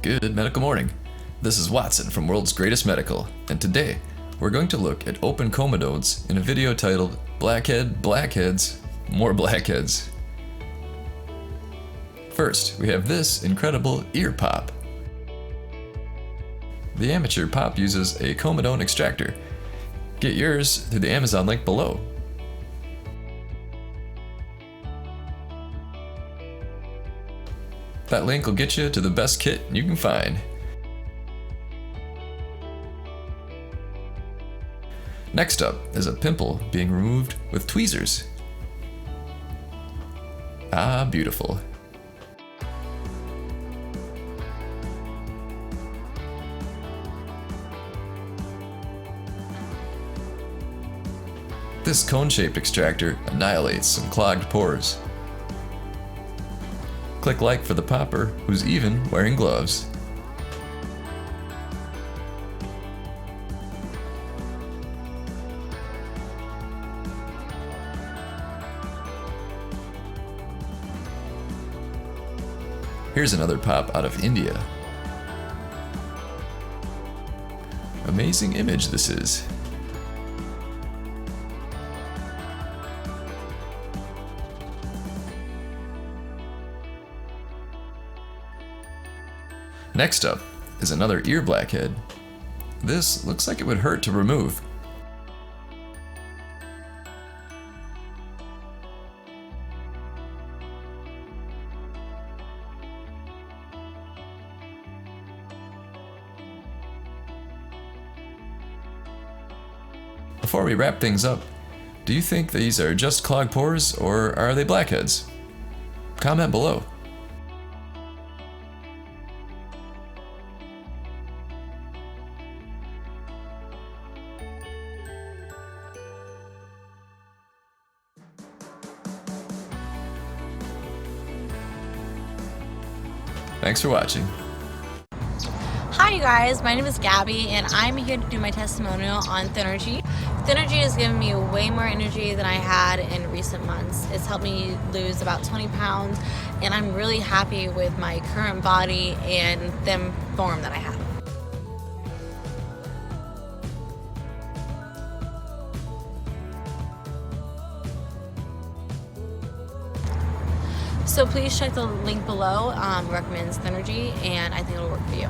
Good medical morning. This is Watson from World's Greatest Medical, and today we're going to look at open comedones in a video titled Blackhead, Blackheads, More Blackheads. First, we have this incredible ear pop. The amateur pop uses a comedone extractor. Get yours through the Amazon link below. That link will get you to the best kit you can find. Next up is a pimple being removed with tweezers. Ah, beautiful. This cone-shaped extractor annihilates some clogged pores. Click like for the popper, who's even wearing gloves. Here's another pop out of India. Amazing image this is. Next up is another ear blackhead. This looks like it would hurt to remove. Before we wrap things up, do you think these are just clogged pores or are they blackheads? Comment below. Thanks for watching. Hi you guys, my name is Gabby and I'm here to do my testimonial on Thinnergy. Thinnergy has given me way more energy than I had in recent months. It's helped me lose about 20 pounds and I'm really happy with my current body and thin form that I have. So please check the link below, recommends Thinnergy, and I think it'll work for you.